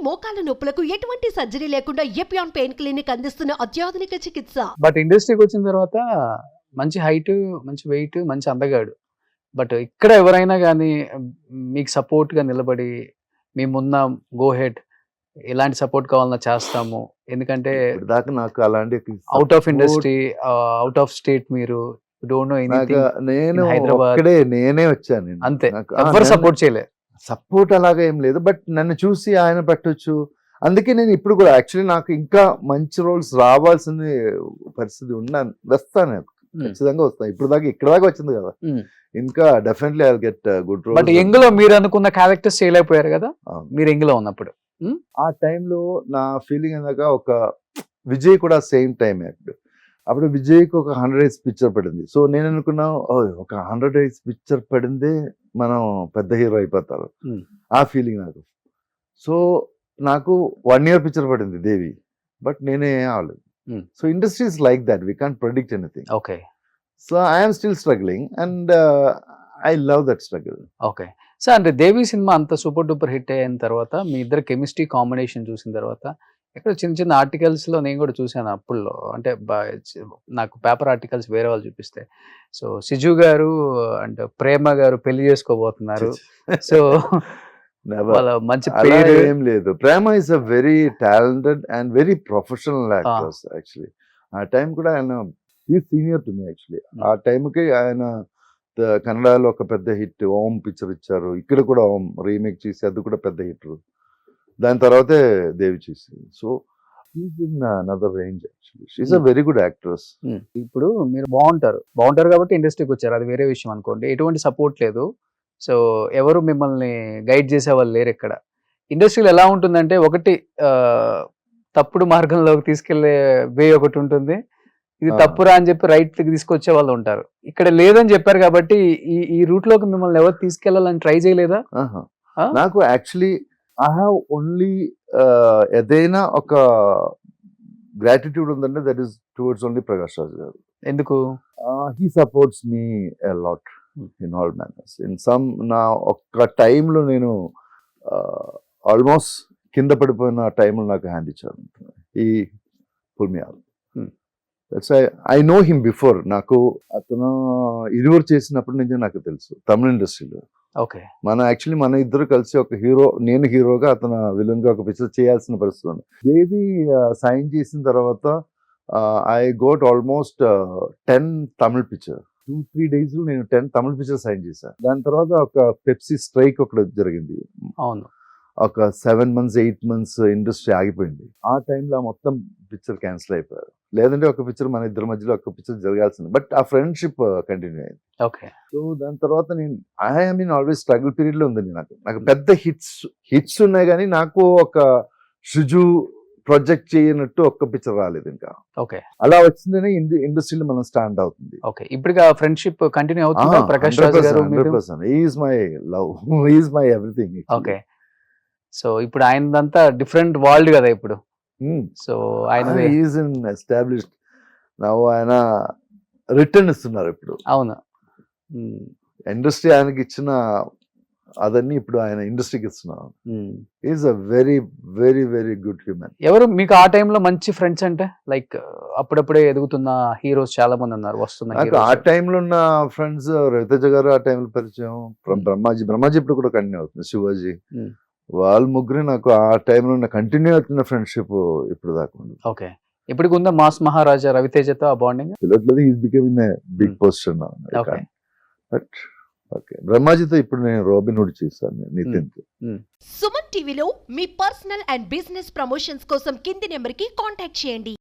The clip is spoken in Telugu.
మోకాల నొప్పులకు ఎటువంటి సర్జరీ లేకుండా ఎపియాన్ పెయిన్ క్లినిక్ అందిస్తున్న అత్యాధునిక చికిత్స. బట్ ఇండస్ట్రీకి వచ్చిన తర్వాత మంచి హైట్, మంచి వెయిట్, మంచి అందగాడు. బట్ ఇక్కడ ఎవరైనా కానీ మీకు సపోర్ట్ గా నిలబడి మేమున్నాం, గో హెడ్, ఎలాంటి సపోర్ట్ కావాలన్నా చేస్తాము, ఎందుకంటే దాకా నాకు అలాంటి out of industry, out of state, మీరు డోంట్ నో ఎనీథింగ్, నేను హైదరాబాద్ ఇక్కడే నేనే వచ్చాను అంతే, ఎవరు సపోర్ట్ చేయలే. సపోర్ట్ అలాగా ఏం లేదు, బట్ నన్ను చూసి ఆయన పెట్టొచ్చు. అందుకే నేను ఇప్పుడు కూడా యాక్చువల్లీ నాకు ఇంకా మంచి రోల్స్ రావాల్సిన పరిస్థితి ఉన్నాను, వస్తాను ఖచ్చితంగా వస్తాను. ఇప్పుడు దాకా ఇక్కడ దాకా వచ్చింది కదా, ఇంకా definitely I will get good role. But ఎంగ్ లో మీరు అనుకున్న క్యారెక్టర్స్ చేయలేకపోయారు కదా మీరు ఎంగ్ లో ఉన్నప్పుడు. ఆ టైంలో నా ఫీలింగ్ ఏందాక ఒక విజయ్ కూడా సేమ్ టైం అప్పుడు విజయ్కి ఒక 100 డేస్ పిక్చర్ పడింది. సో నేను అనుకున్నా ఒక 100 డేస్ పిక్చర్ పడిందే మనం పెద్ద హీరో అయిపోతారు, ఆ ఫీలింగ్ నాకు. సో నాకు 1 year పిక్చర్ పడింది దేవి, బట్ నేనే అవ్వలేదు. So industry is like that, we can't predict anything. Okay, so I'm still struggling and I love that struggle. Okay sir, అంటే దేవి సినిమా అంత సూపర్ డూపర్ హిట్ అయిన తర్వాత మీ ఇద్దరు కెమిస్ట్రీ కాంబినేషన్ చూసిన తర్వాత ఇక్కడ చిన్న చిన్న ఆర్టికల్స్ లో నేను కూడా చూసాను అప్పుల్లో, అంటే నాకు పేపర్ ఆర్టికల్స్ వేరే వాళ్ళు చూపిస్తే, సో సిజు గారు అండ్ ప్రేమ గారు పెళ్లి చేసుకోబోతున్నారు. సో వాళ్ళ మంచి పేరు ఏం లేదు. Prema is a very talented and very professional actors. Actually ఆ టైం కూడా ఆయన సీనియర్ టు మీ యాక్చువల్లీ. ఆ టైంకి ఆయన కన్నడలో ఒక పెద్ద హిట్ ఓం పిక్చర్ ఇచ్చారు, ఇక్కడ కూడా ఓం రీమేక్ చేసి అది కూడా పెద్ద హిట్. దాని తర్వాతే దేవి చేసింది. So is in another range actually. She's a very good actress. ఇప్పుడు మీరు బాగుంటారు కాబట్టి ఇండస్ట్రీకి వచ్చారు, అది వేరే విషయం అనుకోండి. ఎటువంటి సపోర్ట్ లేదు, సో ఎవరు మిమ్మల్ని గైడ్ చేసే వాళ్ళు లేరు ఇక్కడ. ఇండస్ట్రీలో ఎలా ఉంటుందంటే, ఒకటి తప్పుడు మార్గంలోకి తీసుకెళ్లే వే ఒకటి ఉంటుంది, ఇది తప్పురా అని చెప్పి రైట్ తీసుకొచ్చే వాళ్ళు ఉంటారు. ఇక్కడ లేదని చెప్పారు కాబట్టి ఈ రూట్ లోకి మిమ్మల్ని ఎవరు తీసుకెళ్లాలని ట్రై చేయలేదా? నాకు యాక్చువల్లీ ఐ హావ్ ఓన్లీ ఏదైనా ఒక గ్రాటిట్యూడ్ ఉందంటే that is towards only Prakash Raj గారు. ఎందుకు? He supports me a lot in all manners. In some నా ఒక్క టైంలో నేను ఆల్మోస్ట్ కింద పడిపోయిన టైంలో నాకు హ్యాండ్ ఇచ్చారు. ఈ pull me all. I know him before. నాకు అతను ఇరువురు చేసినప్పటి నుంచి నాకు తెలుసు తమిళ ఇండస్ట్రీలో. ఓకే, మన ఇద్దరు కలిసి ఒక హీరో, నేను హీరోగా అతను విలన్ గా ఒక పిక్చర్ చేయాల్సిన పరిస్థితి ఉంది. దేవి సైన్ చేసిన తర్వాత I got almost 10 Tamil picture. 2-3 days నేను 10 తమిళ పిక్చర్ సైన్ చేశాను. దాని తర్వాత ఒక పెప్సీ స్ట్రైక్ ఒకటి జరిగింది. అవును, ఒక 7 months 8 months ఇండస్ట్రీ ఆగిపోయింది. ఆ టైంలో మొత్తం పిక్చర్ క్యాన్సిల్ అయిపోయారు. లేదంటే ఒక పిక్చర్ మన ఇద్దరి మధ్యలో ఒక పిక్చర్ జరగాల్సింది, బట్ ఆ ఫ్రెండ్షిప్ కంటిన్యూ అయింది. ఓకే, సో దాని తర్వాత నేను I mean always struggle period లో ఉంది. నాకు పెద్ద హిట్స్ ఉన్నాయి, కానీ నాకు ఒక షుజు ప్రొజెక్ట్ చేయనట్టు ఒక్క పిక్చర్ రాలేదు ఇంకా. ఓకే, అలా వచ్చిందనే ఇండస్ట్రీలో మనం స్టాండ్ అవుతుంది. ఓకే, ఇప్పుడు ఫ్రెండ్షిప్ కంటిన్యూ అవుతుంది. ప్రకాష్ రాజ్ గారు 100%. He is my love, he is my everything. Okay, so ఇప్పుడు ఆయనదంతా డిఫరెంట్ వరల్డ్ కదా ఇప్పుడు. సో ఆయన ఈజ్ ఇన్ ఎస్టాబ్లిష్డ్ నౌ. ఆయన రిటర్న్ ఇస్తున్నారు ఇప్పుడు. అవును, ఇండస్ట్రీ ఆయనకి ఇచ్చిన అదన్నీ ఇప్పుడు ఆయన ఇండస్ట్రీకి ఇస్తున్నారు. Is a very very very good human. ఎవరు మీకు ఆ టైంలో మంచి ఫ్రెండ్స్ అంటే, లైక్ అప్పుడప్పుడే ఎదుగుతున్న హీరోస్ చాలా మంది ఉన్నారు, వస్తున్నారు. ఆ టైంలో ఉన్న ఫ్రెండ్స్ రవితేజ గారు ఆ టైంలో పరిచయం, బ్రహ్మాజీ ఇప్పుడు కూడా కంటిన్యూ అవుతుంది, శివాజీ, వాళ్ళ ముగ్గురు నాకు ఆ టైంలో కంటిన్యూ అవుతున్న ఫ్రెండ్షిప్ ఇప్పుడు దాకా ఉంది. ఓకే, ఇప్పటికి ఉందా మాస్ మహారాజా రవితేజతో ఆ బాండింగ్? తెలియట్లేదు, is becoming a big position. But okay, బ్రహ్మాజీతో ఇప్పుడు నేను రాబిన్ హుడ్ చేశాను, నితిన్. సుమన్ టీవీలో మీ పర్సనల్ అండ్ బిజినెస్ ప్రమోషన్స్ కోసం కింది నెంబర్ కి కాంటాక్ట్ చేయండి.